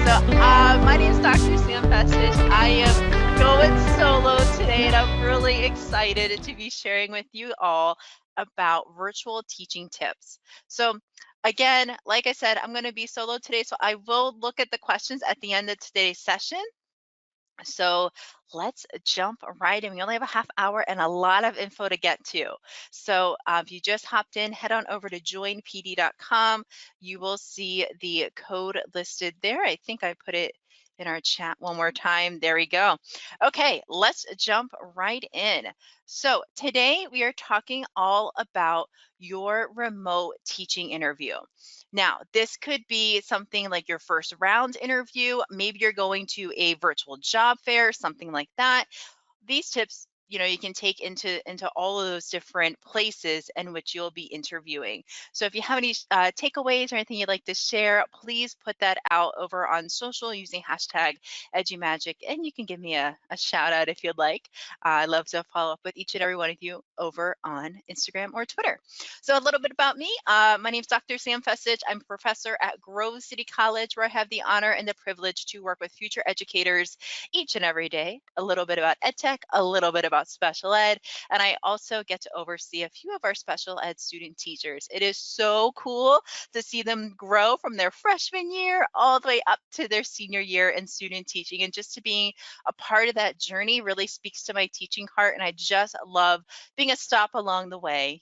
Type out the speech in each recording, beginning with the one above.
My name is Dr. Sam Festich. I am going solo today, and I'm really excited to be sharing with you all about virtual teaching tips. So, again, like I said, I'm going to be solo today, so I will look at the questions at the end of today's session. So let's jump right in. We only have a half hour and a lot of info to get to. So if you just hopped in, head on over to joinpd.com. You will see the code listed there. I think I put it in our chat one more time. There we go. Okay, let's jump right in. So today we are talking all about your remote teaching interview. Now, this could be something like your first round interview. Maybe you're going to a virtual job fair, something like that. These tips, you can take into all of those different places in which you'll be interviewing. So if you have any takeaways or anything you'd like to share, please put that out over on social using hashtag EduMagic, and you can give me a shout out if you'd like. I love to follow up with each and every one of you over on Instagram or Twitter. So a little bit about me. My name is Dr. Sam Festich. I'm a professor at Grove City College, where I have the honor and the privilege to work with future educators each and every day. A little bit about EdTech, a little bit about special ed, and I also get to oversee a few of our special ed student teachers. It is so cool to see them grow from their freshman year all the way up to their senior year in student teaching, and just to being a part of that journey really speaks to my teaching heart, and I just love being a stop along the way.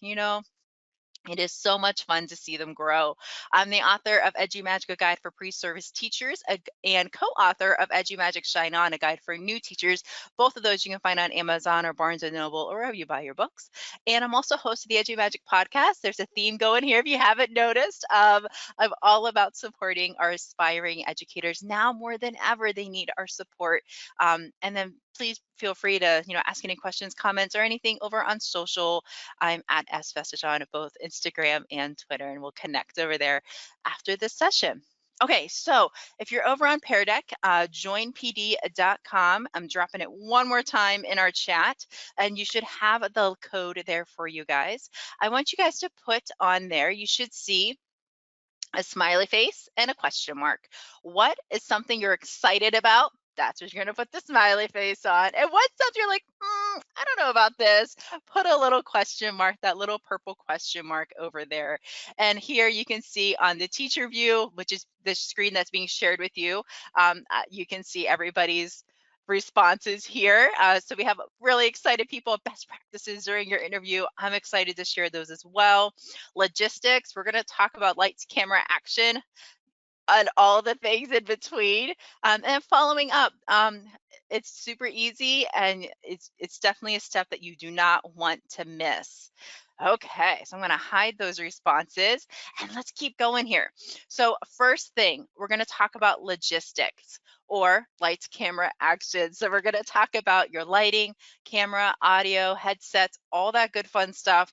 It is so much fun to see them grow. I'm the author of EduMagic, a guide for pre-service teachers, and co-author of EduMagic Shine On, a guide for new teachers. Both of those you can find on Amazon or Barnes & Noble or wherever you buy your books. And I'm also host of the EduMagic podcast. There's a theme going here if you haven't noticed. I'm all about supporting our aspiring educators. Now more than ever, they need our support. And then please feel free to ask any questions, comments, or anything over on social. I'm at sfestich on both Instagram and Twitter, and we'll connect over there after this session. Okay, so if you're over on Pear Deck, joinpd.com. I'm dropping it one more time in our chat, and you should have the code there for you guys. I want you guys to put on there, you should see a smiley face and a question mark. What is something you're excited about? That's what you're going to put the smiley face on. And what stuff you're like, I don't know about this, put a little question mark, that little purple question mark over there. And here you can see on the teacher view, which is the screen that's being shared with you, you can see everybody's responses here. So we have really excited people, best practices during your interview. I'm excited to share those as well. Logistics, we're going to talk about lights, camera, action, and all the things in between. And following up, it's super easy, and it's definitely a step that you do not want to miss. Okay, so I'm going to hide those responses, and let's keep going here. So first thing, we're going to talk about logistics, or lights, camera, action. So we're going to talk about your lighting, camera, audio, headsets, all that good fun stuff,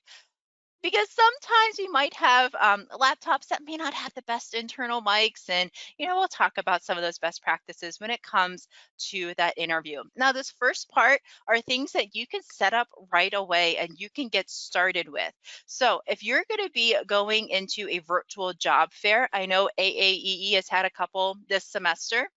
because sometimes you might have laptops that may not have the best internal mics, and we'll talk about some of those best practices when it comes to that interview. Now, this first part are things that you can set up right away and you can get started with. So if you're going to be going into a virtual job fair, I know AAEE has had a couple this semester.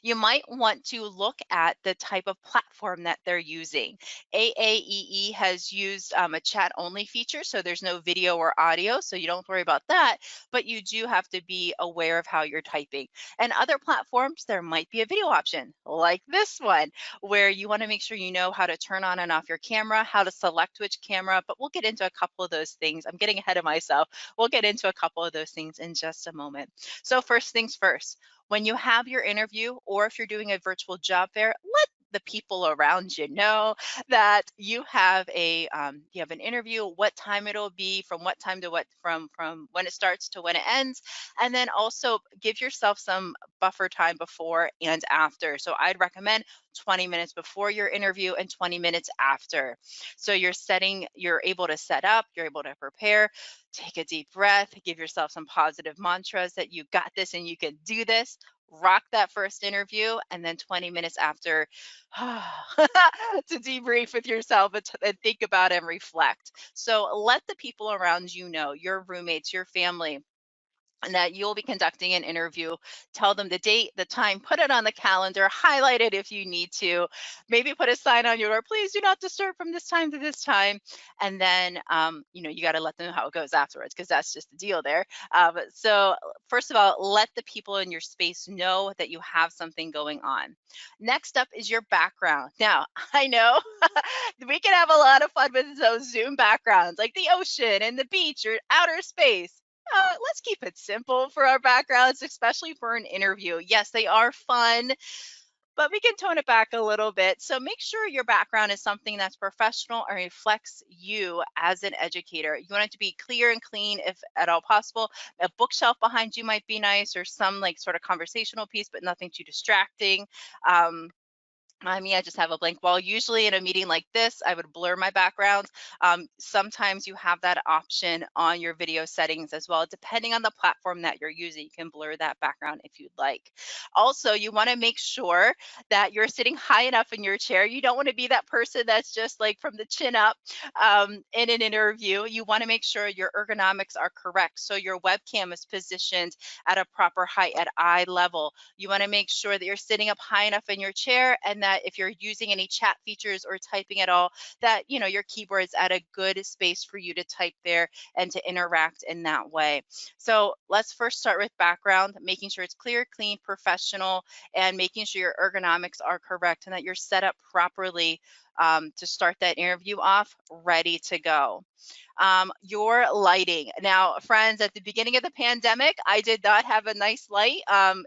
You might want to look at the type of platform that they're using. AAEE has used a chat only feature, so there's no video or audio, so you don't worry about that, but you do have to be aware of how you're typing. And other platforms, there might be a video option like this one, where you want to make sure you know how to turn on and off your camera, how to select which camera, but we'll get into a couple of those things. I'm getting ahead of myself. We'll get into a couple of those things in just a moment. So first things first, when you have your interview, or if you're doing a virtual job fair, let the people around you know that you have an interview, what time it'll be, from what time to what, from when it starts to when it ends, and then also give yourself some buffer time before and after. So I'd recommend 20 minutes before your interview and 20 minutes after. So you're able to set up, you're able to prepare. Take a deep breath, give yourself some positive mantras that you got this and you can do this. Rock that first interview, and then 20 minutes after to debrief with yourself and think about and reflect. So let the people around you know, your roommates, your family, and that you'll be conducting an interview. Tell them the date, the time, put it on the calendar, highlight it if you need to. Maybe put a sign on your door, please do not disturb from this time to this time. And then, you got to let them know how it goes afterwards, because that's just the deal there. So, first of all, let the people in your space know that you have something going on. Next up is your background. Now, I know we can have a lot of fun with those Zoom backgrounds, like the ocean and the beach or outer space. Let's keep it simple for our backgrounds, especially for an interview. Yes, they are fun, but we can tone it back a little bit. So make sure your background is something that's professional and reflects you as an educator. You want it to be clear and clean if at all possible. A bookshelf behind you might be nice, or some like sort of conversational piece, but nothing too distracting. Um, I just have a blank wall. Usually in a meeting like this, I would blur my background. Sometimes you have that option on your video settings as well. Depending on the platform that you're using, you can blur that background if you'd like. Also, you want to make sure that you're sitting high enough in your chair. You don't want to be that person that's just like from the chin up in an interview. You want to make sure your ergonomics are correct. So your webcam is positioned at a proper height at eye level. You want to make sure that you're sitting up high enough in your chair, and that if you're using any chat features or typing at all, that your keyboard's at a good space for you to type there and to interact in that way. So let's first start with background, making sure it's clear, clean, professional, and making sure your ergonomics are correct and that you're set up properly to start that interview off ready to go. Your lighting. Now, friends, at the beginning of the pandemic, I did not have a nice light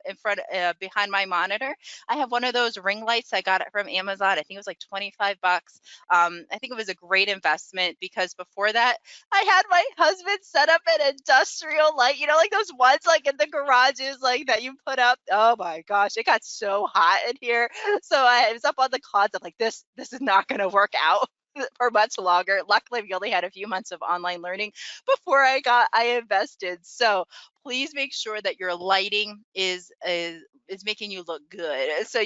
in front, behind my monitor. I have one of those ring lights. I got it from Amazon. I think it was like 25 bucks. I think it was a great investment, because before that, I had my husband set up an industrial light, like those ones like in the garages, like that you put up. Oh my gosh, it got so hot in here. So I was up on the closet. I'm like, this is not going to work out for much longer. Luckily, we only had a few months of online learning before I invested. So please make sure that your lighting is making you look good. So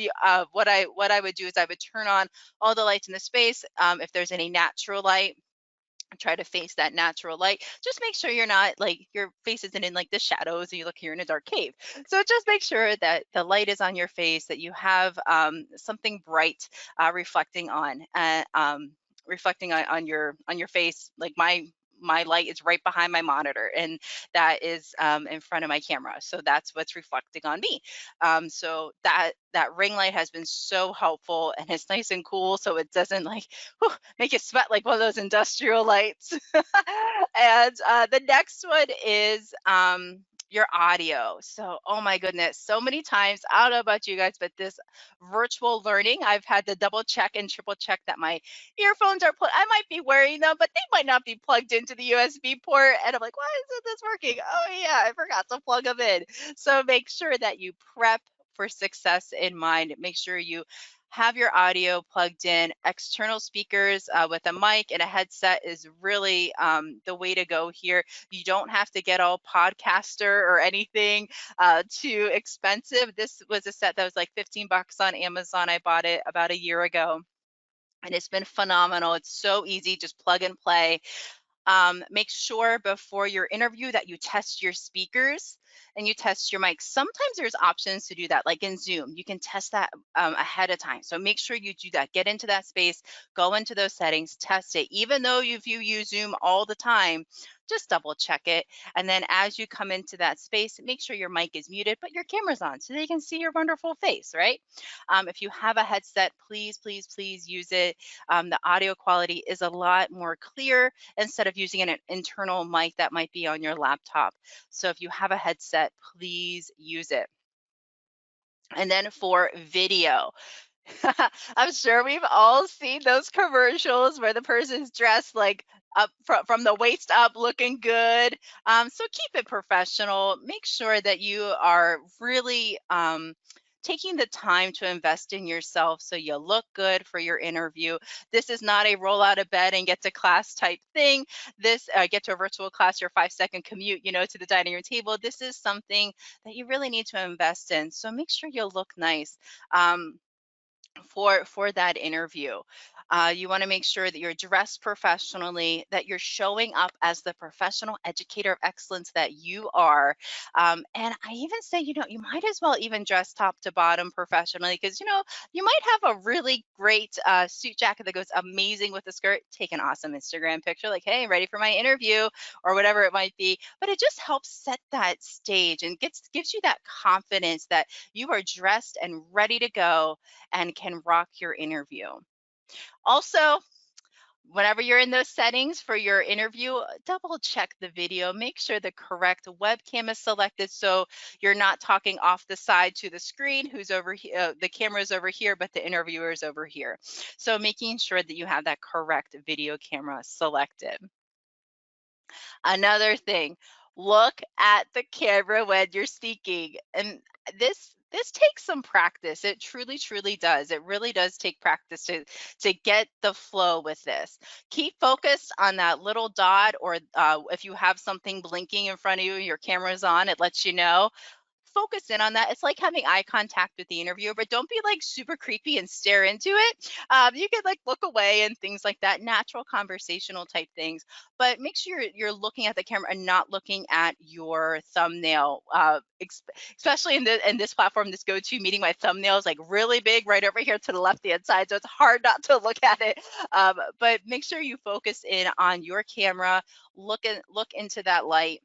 what I would do is I would turn on all the lights in the space. If there's any natural light, try to face that natural light. Just make sure you're not like your face isn't in like the shadows and you look here in a dark cave. So just make sure that the light is on your face, that you have something bright reflecting on your face. Like my light is right behind my monitor, and that is in front of my camera, so that's what's reflecting on me. So that ring light has been so helpful, and it's nice and cool, so it doesn't like make you sweat like one of those industrial lights. And the next one is your audio. So, oh my goodness, so many times, I don't know about you guys, but this virtual learning, I've had to double check and triple check that my earphones are I might be wearing them, but they might not be plugged into the USB port. And I'm like, why isn't this working? Oh yeah, I forgot to plug them in. So make sure that you prep for success in mind. Make sure you have your audio plugged in. External speakers with a mic and a headset is really the way to go here. You don't have to get all podcaster or anything too expensive. This was a set that was like 15 bucks on Amazon. I bought it about a year ago, and it's been phenomenal. It's so easy, just plug and play. Make sure before your interview that you test your speakers and you test your mics. Sometimes there's options to do that, like in Zoom, you can test that ahead of time. So make sure you do that. Get into that space, go into those settings, test it. Even though if you use Zoom all the time, just double check it. And then as you come into that space, make sure your mic is muted, but your camera's on so they can see your wonderful face, right? If you have a headset, please, please, please use it. The audio quality is a lot more clear instead of using an internal mic that might be on your laptop. So if you have a headset, please use it. And then for video, I'm sure we've all seen those commercials where the person's dressed like up from the waist up, looking good. So keep it professional. Make sure that you are really taking the time to invest in yourself so you look good for your interview. This is not a roll out of bed and get to class type thing. This get to a virtual class, your 5-second commute, to the dining room table. This is something that you really need to invest in. So make sure you look nice. Um, for that interview. You want to make sure that you're dressed professionally, that you're showing up as the professional educator of excellence that you are. And I even say, you might as well even dress top to bottom professionally because, you might have a really great suit jacket that goes amazing with the skirt. Take an awesome Instagram picture, like, hey, ready for my interview or whatever it might be. But it just helps set that stage and gives you that confidence that you are dressed and ready to go and can rock your interview. Also, whenever you're in those settings for your interview, double check the video. Make sure the correct webcam is selected so you're not talking off the side to the screen, who's over here, the camera is over here, but the interviewer is over here. So making sure that you have that correct video camera selected. Another thing, look at the camera when you're speaking. And this takes some practice. It truly, truly does. It really does take practice to get the flow with this. Keep focused on that little dot, or if you have something blinking in front of you, your camera's on, it lets you know. Focus in on that. It's like having eye contact with the interviewer, but don't be like super creepy and stare into it. You could like look away and things like that, natural conversational type things. But make sure you're looking at the camera and not looking at your thumbnail. Especially in this platform, this go-to meeting, my thumbnail is like really big right over here to the left hand side, so it's hard not to look at it. But make sure you focus in on your camera. Look into that light.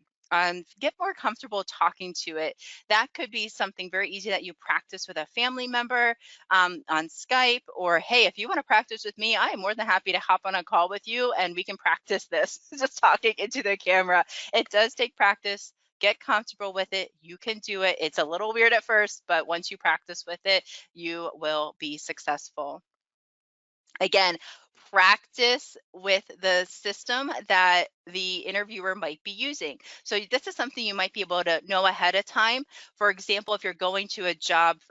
Get more comfortable talking to it. That could be something very easy that you practice with a family member on Skype, or hey, if you want to practice with me, I am more than happy to hop on a call with you and we can practice this just talking into the camera. It does take practice. Get comfortable with it. You can do it. It's a little weird at first, but once you practice with it, you will be successful. Again, practice with the system that the interviewer might be using. So this is something you might be able to know ahead of time. For example, if you're going to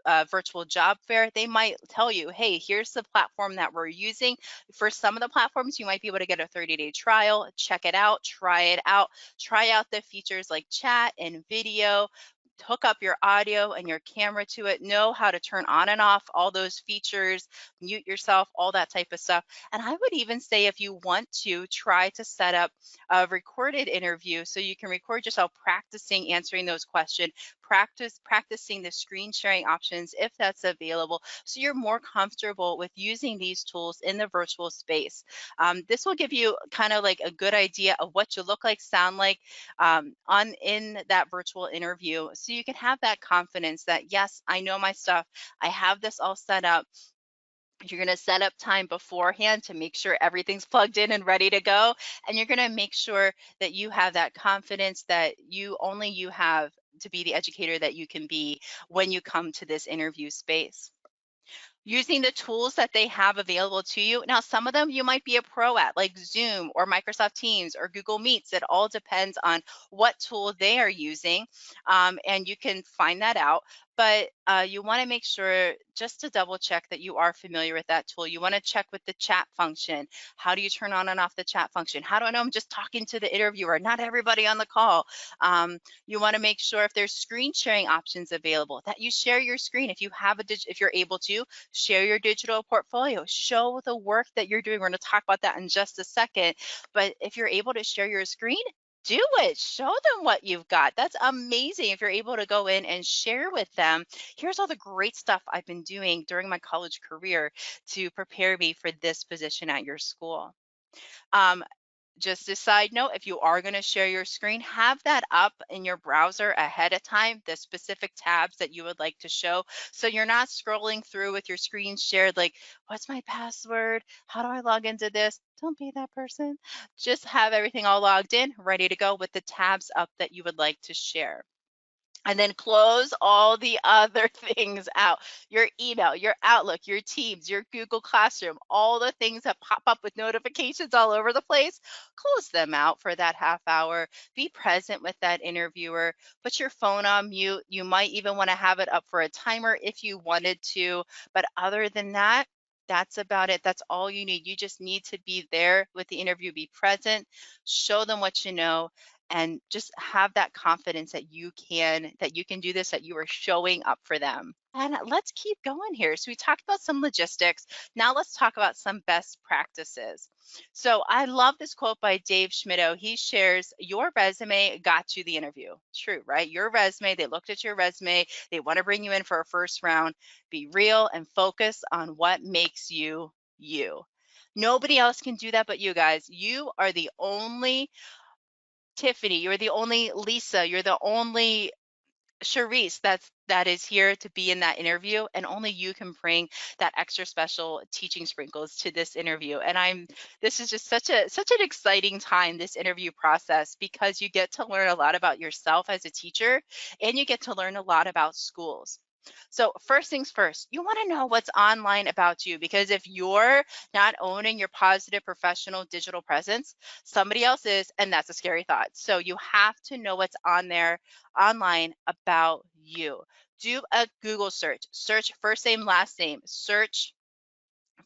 a virtual job fair, they might tell you, hey, here's the platform that we're using. For some of the platforms, you might be able to get a 30-day trial, check it out, try out the features like chat and video, hook up your audio and your camera to it, know how to turn on and off all those features, mute yourself, all that type of stuff. And I would even say if you want to try to set up a recorded interview so you can record yourself practicing answering those questions, practicing the screen sharing options if that's available, so you're more comfortable with using these tools in the virtual space. This will give you kind of like a good idea of what you look like, sound like in that virtual interview, so you can have that confidence that yes, I know my stuff, I have this all set up. You're going to set up time beforehand to make sure everything's plugged in and ready to go. And you're going to make sure that you have that confidence that you have to be the educator that you can be when you come to this interview space. Using the tools that they have available to you. Now, some of them you might be a pro at, like Zoom or Microsoft Teams or Google Meets. It all depends on what tool they are using, and you can find that out. But you want to make sure just to double check that you are familiar with that tool. You want to check with the chat function. How do you turn on and off the chat function? How do I know I'm just talking to the interviewer, not everybody on the call? You want to make sure if there's screen sharing options available that you share your screen. If you're able to, share your digital portfolio, show the work that you're doing. We're going to talk about that in just a second. But if you're able to share your screen, do it. Show them what you've got. That's amazing. If you're able to go in and share with them, here's all the great stuff I've been doing during my college career to prepare me for this position at your school. Just a side note, if you are going to share your screen, have that up in your browser ahead of time, the specific tabs that you would like to show. So you're not scrolling through with your screen shared, like, what's my password? How do I log into this? Don't be that person. Just have everything all logged in, ready to go with the tabs up that you would like to share. And then close all the other things out. Your email, your Outlook, your Teams, your Google Classroom, all the things that pop up with notifications all over the place, close them out for that half hour. Be present with that interviewer. Put your phone on mute. You might even want to have it up for a timer if you wanted to. But other than that, that's about it. That's all you need. You just need to be there with the interview, be present, show them what you know, and just have that confidence that you can do this, that you are showing up for them. And let's keep going here. So we talked about some logistics. Now let's talk about some best practices. So I love this quote by Dave Schmittou. He shares, your resume got you the interview. True, right? Your resume, they looked at your resume, they want to bring you in for a first round. Be real and focus on what makes you you. Nobody else can do that but you guys. You are the only Tiffany, you're the only Lisa, you're the only Charisse that is here to be in that interview, and only you can bring that extra special teaching sprinkles to this interview. And this is just such an exciting time, this interview process, because you get to learn a lot about yourself as a teacher, and you get to learn a lot about schools. So first things first, you want to know what's online about you, because if you're not owning your positive professional digital presence, somebody else is, and that's a scary thought. So you have to know what's on there online about you. Do a Google search. Search first name, last name. Search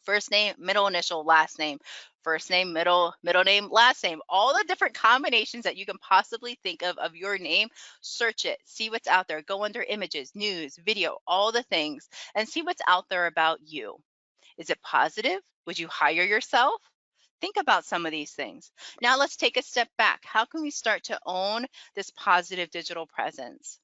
first name, middle initial, last name. First name, middle name, last name. All the different combinations that you can possibly think of your name. Search it. See what's out there. Go under images, news, video, all the things, and see what's out there about you. Is it positive? Would you hire yourself? Think about some of these things. Now let's take a step back. How can we start to own this positive digital presence?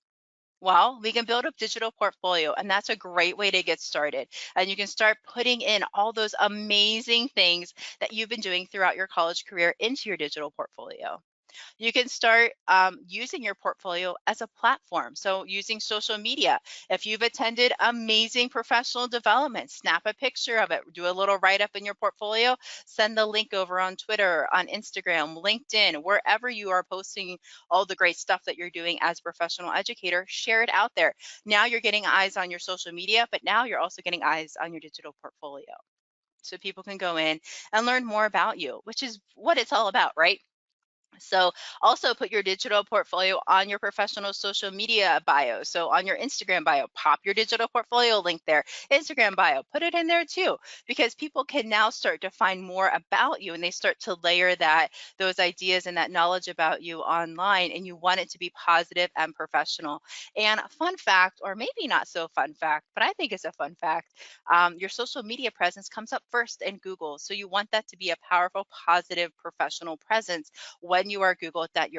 Well, we can build a digital portfolio, and that's a great way to get started. And you can start putting in all those amazing things that you've been doing throughout your college career into your digital portfolio. You can start using your portfolio as a platform. So using social media. If you've attended amazing professional development, snap a picture of it, do a little write-up in your portfolio, send the link over on Twitter, on Instagram, LinkedIn, wherever you are posting all the great stuff that you're doing as a professional educator, share it out there. Now you're getting eyes on your social media, but now you're also getting eyes on your digital portfolio. So people can go in and learn more about you, which is what it's all about, right? So also put your digital portfolio on your professional social media bio. So on your Instagram bio, pop your digital portfolio link there. Instagram bio, put it in there too, because people can now start to find more about you, and they start to layer those ideas and that knowledge about you online, and you want it to be positive and professional. And a fun fact, or maybe not so fun fact, but I think it's a fun fact, your social media presence comes up first in Google. So you want that to be a powerful, positive, professional presence when you are Googled, that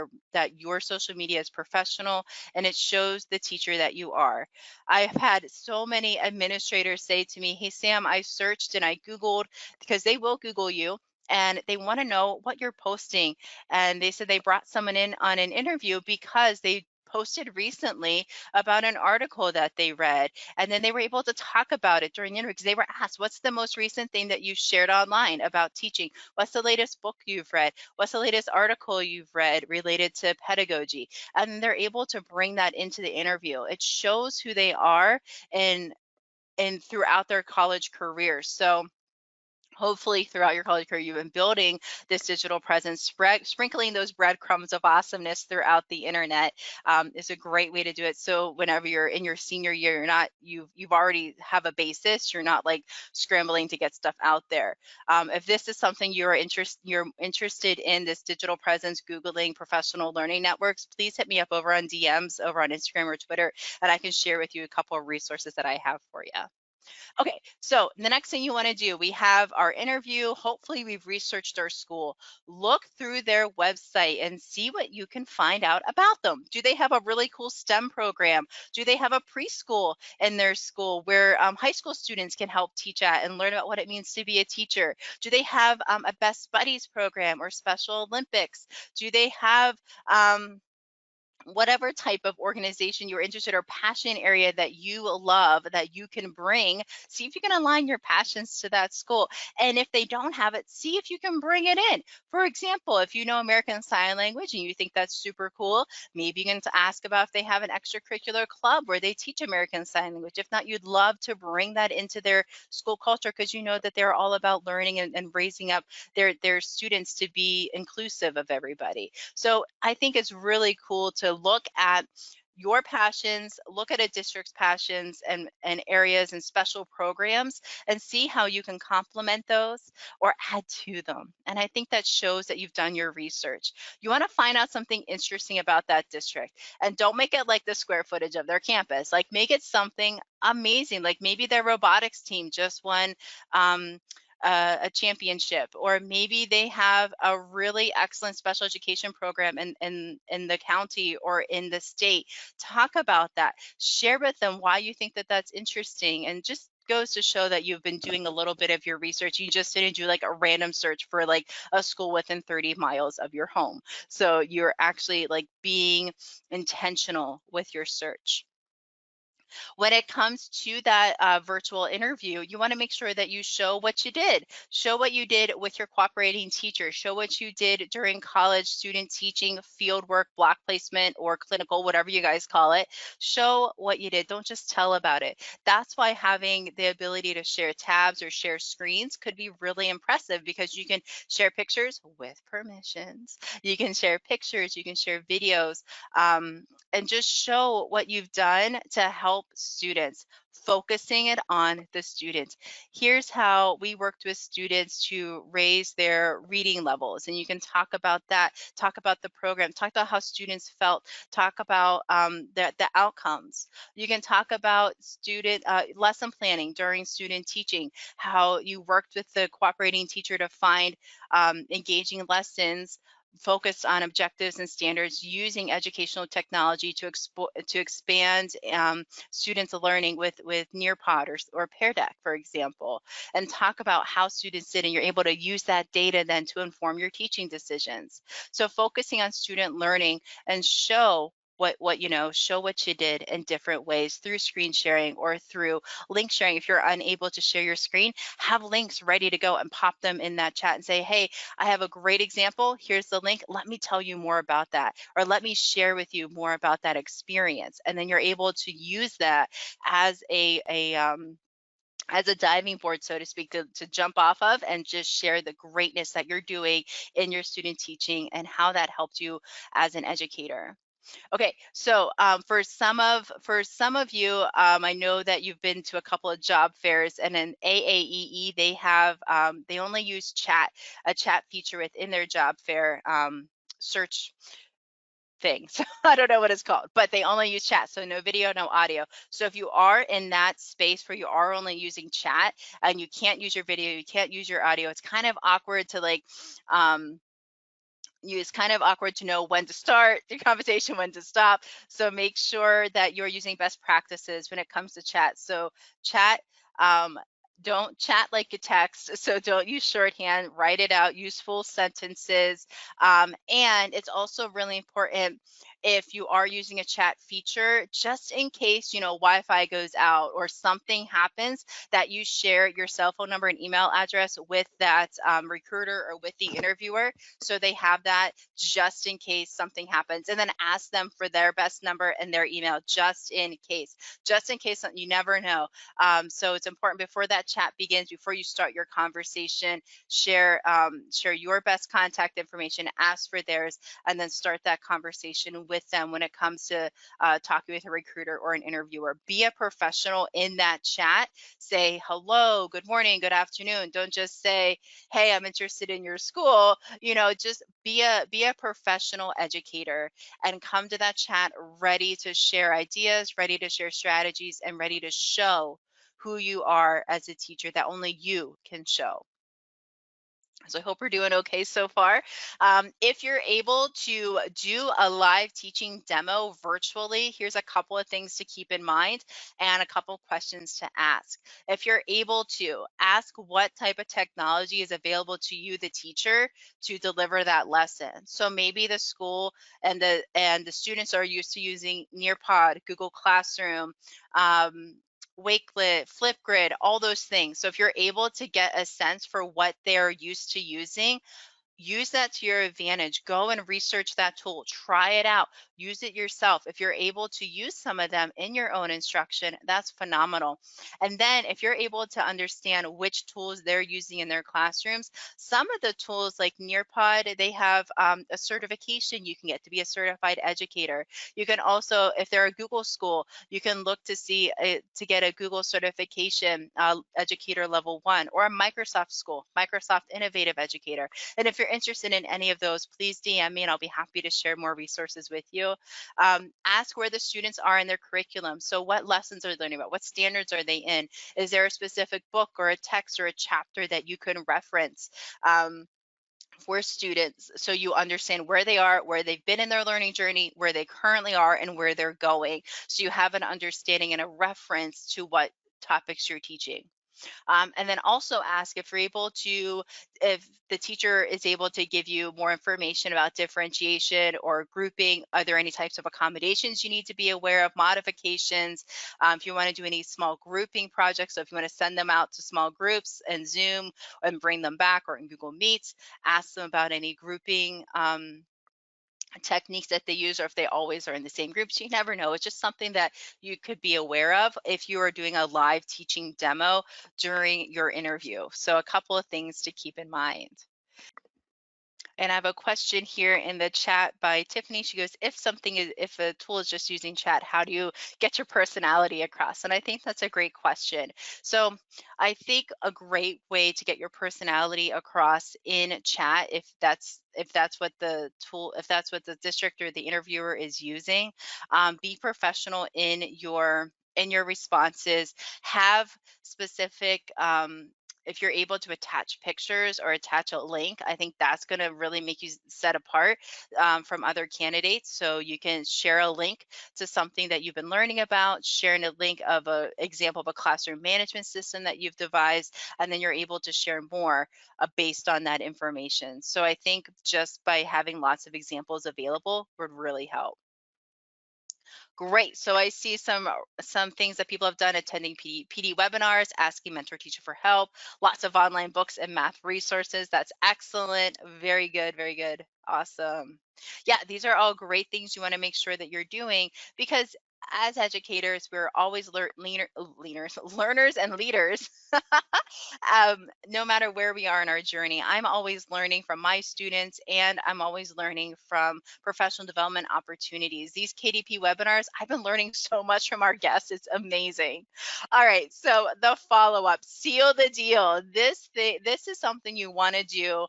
your social media is professional and it shows the teacher that you are. I've had so many administrators say to me, hey, Sam, I searched and I Googled, because they will Google you and they want to know what you're posting. And they said they brought someone in on an interview because they posted recently about an article that they read, and then they were able to talk about it during the interview, because they were asked, what's the most recent thing that you shared online about teaching? What's the latest book you've read? What's the latest article you've read related to pedagogy? And they're able to bring that into the interview. It shows who they are and throughout their college career. So hopefully throughout your college career, you've been building this digital presence, sprinkling those breadcrumbs of awesomeness throughout the internet is a great way to do it. So whenever you're in your senior year, you've already have a basis. You're not like scrambling to get stuff out there. If this is something you're interested in, this digital presence, Googling professional learning networks, please hit me up over on DMs over on Instagram or Twitter, and I can share with you a couple of resources that I have for you. Okay, so the next thing you want to do, we have our interview. Hopefully we've researched our school. Look through their website and see what you can find out about them. Do they have a really cool STEM program? Do they have a preschool in their school where high school students can help teach at and learn about what it means to be a teacher? Do they have a Best Buddies program or Special Olympics? Do they have whatever type of organization you're interested or passion area that you love that you can bring? See if you can align your passions to that school. And if they don't have it, see if you can bring it in. For example, if you know American Sign Language and you think that's super cool, maybe you can ask about if they have an extracurricular club where they teach American Sign Language. If not, you'd love to bring that into their school culture, because you know that they're all about learning and raising up their students to be inclusive of everybody. So I think it's really cool to look at your passions, look at a district's passions and areas and special programs, and see how you can complement those or add to them. And I think that shows that you've done your research. You want to find out something interesting about that district, and don't make it like the square footage of their campus. Like, make it something amazing. Like, maybe their robotics team just won um, a championship, or maybe they have a really excellent special education program in the county or in the state. Talk about that. Share with them why you think that that's interesting, and just goes to show that you've been doing a little bit of your research. You just didn't do like a random search for like a school within 30 miles of your home. So you're actually like being intentional with your search. When it comes to that virtual interview, you want to make sure that you show what you did. Show what you did with your cooperating teacher. Show what you did during college student teaching, field work, block placement, or clinical, whatever you guys call it. Show what you did. Don't just tell about it. That's why having the ability to share tabs or share screens could be really impressive, because you can share pictures with permissions. You can share pictures, you can share videos. And just show what you've done to help students, focusing it on the student. Here's how we worked with students to raise their reading levels. And you can talk about that, talk about the program, talk about how students felt, talk about the outcomes. You can talk about student lesson planning during student teaching, how you worked with the cooperating teacher to find engaging lessons focused on objectives and standards, using educational technology to expand students' learning with Nearpod or Pear Deck, for example, and talk about how students did, and you're able to use that data then to inform your teaching decisions. So focusing on student learning, and show show what you did in different ways through screen sharing or through link sharing. If you're unable to share your screen, have links ready to go and pop them in that chat and say, hey, I have a great example. Here's the link. Let me tell you more about that, or let me share with you more about that experience. And then you're able to use that as a diving board, so to speak, to jump off of and just share the greatness that you're doing in your student teaching and how that helped you as an educator. Okay, so for some of you, I know that you've been to a couple of job fairs, and in AAEE they have they only use a chat feature within their job fair search thing. So I don't know what it's called, but they only use chat, so no video, no audio. So if you are in that space where you are only using chat and you can't use your video, you can't use your audio, it's kind of awkward to like it's kind of awkward to know when to start the conversation, when to stop. So make sure that you're using best practices when it comes to chat. So chat, um, don't chat like a text. So don't use shorthand, write it out, use full sentences. And it's also really important, if you are using a chat feature, just in case, Wi-Fi goes out or something happens, that you share your cell phone number and email address with that recruiter or with the interviewer, so they have that just in case something happens, and then ask them for their best number and their email just in case, you never know. So it's important, before that chat begins, before you start your conversation, share your best contact information, ask for theirs, and then start that conversation with them when it comes to talking with a recruiter or an interviewer. Be a professional in that chat. Say hello, good morning, good afternoon. Don't just say, hey, I'm interested in your school. Just be a professional educator, and come to that chat ready to share ideas, ready to share strategies, and ready to show who you are as a teacher that only you can show. So I hope we're doing okay so far. If you're able to do a live teaching demo virtually, here's a couple of things to keep in mind and a couple of questions to ask. If you're able to, ask what type of technology is available to you, the teacher, to deliver that lesson. So maybe the school and the students are used to using Nearpod, Google Classroom, Wakelet, Flipgrid, all those things. So if you're able to get a sense for what they're used to using, use that to your advantage. Go and research that tool, try it out, use it yourself. If you're able to use some of them in your own instruction, that's phenomenal. And then if you're able to understand which tools they're using in their classrooms, some of the tools like Nearpod, they have a certification you can get to be a certified educator. You can also, if they're a Google school, you can look to see to get a Google certification, educator level 1, or a Microsoft school, Microsoft Innovative Educator. And if you're interested in any of those, please DM me and I'll be happy to share more resources with you. Ask where the students are in their curriculum. So what lessons are they learning about? What standards are they in? Is there a specific book or a text or a chapter that you can reference? For students, so you understand where they are, where they've been in their learning journey, where they currently are, and where they're going. So you have an understanding and a reference to what topics you're teaching. And then also ask if you're able to, if the teacher is able to give you more information about differentiation or grouping. Are there any types of accommodations you need to be aware of, modifications? If you want to do any small grouping projects, so if you want to send them out to small groups and Zoom and bring them back, or in Google Meets, ask them about any grouping techniques that they use, or if they always are in the same groups. You never know. It's just something that you could be aware of if you are doing a live teaching demo during your interview. So a couple of things to keep in mind. And I have a question here in the chat by Tiffany. She goes, if a tool is just using chat, how do you get your personality across? And I think that's a great question. So I think a great way to get your personality across in chat, if that's what the tool, if that's what the district or the interviewer is using, be professional in your responses. Have specific if you're able to attach pictures or attach a link, I think that's going to really make you set apart from other candidates. So you can share a link to something that you've been learning about, sharing a link of an example of a classroom management system that you've devised, and then you're able to share more based on that information. So I think just by having lots of examples available would really help. Great. So I see some things that people have done: attending PD webinars, asking mentor teacher for help, lots of online books and math resources. That's excellent. Very good. Very good. Awesome. Yeah, these are all great things you want to make sure that you're doing, because as educators, we're always learners and leaders. No matter where we are in our journey, I'm always learning from my students, and I'm always learning from professional development opportunities. These KDP webinars, I've been learning so much from our guests. It's amazing. All right, so the follow-up, seal the deal. This is something you want to do.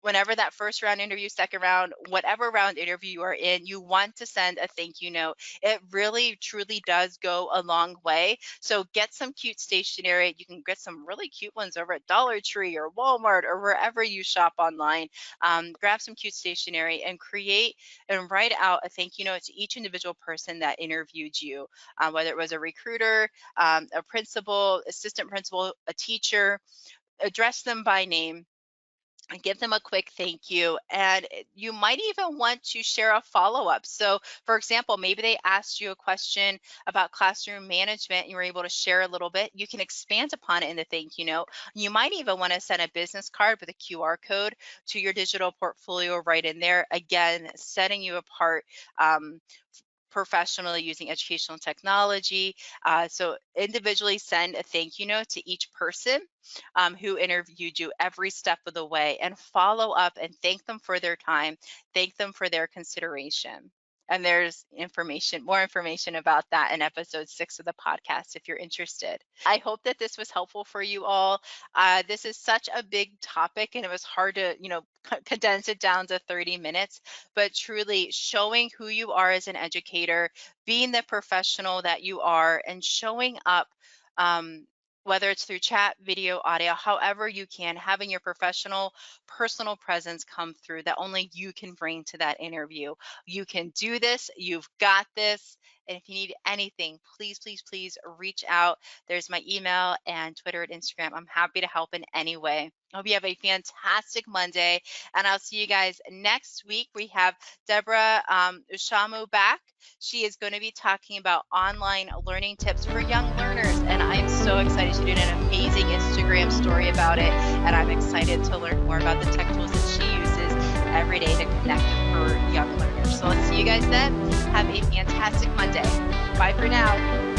Whenever that first round interview, second round, whatever round interview you are in, you want to send a thank you note. It really, truly does go a long way. So get some cute stationery. You can get some really cute ones over at Dollar Tree or Walmart or wherever you shop online. Grab some cute stationery and create and write out a thank you note to each individual person that interviewed you, whether it was a recruiter, a principal, assistant principal, a teacher. Address them by name and give them a quick thank you. And you might even want to share a follow-up. So for example, maybe they asked you a question about classroom management and you were able to share a little bit. You can expand upon it in the thank you note. You might even want to send a business card with a QR code to your digital portfolio right in there. Again, setting you apart professionally using educational technology. So individually send a thank you note to each person who interviewed you every step of the way, and follow up and thank them for their time, thank them for their consideration. And there's more information about that in episode 6 of the podcast if you're interested. I hope that this was helpful for you all. This is such a big topic, and it was hard to, condense it down to 30 minutes, but truly showing who you are as an educator, being the professional that you are, and showing up. Whether it's through chat, video, audio, however you can, having your professional, personal presence come through that only you can bring to that interview. You can do this. You've got this. And if you need anything, please, please, please reach out. There's my email and Twitter and Instagram. I'm happy to help in any way. I hope you have a fantastic Monday, and I'll see you guys next week. We have Deborah Ushamu back. She is going to be talking about online learning tips for young learners, and I'm so excited. She did an amazing Instagram story about it, and I'm excited to learn more about the tech tools that she uses every day to connect with her young learners. So let's see you guys then. Have a fantastic Monday. Bye for now.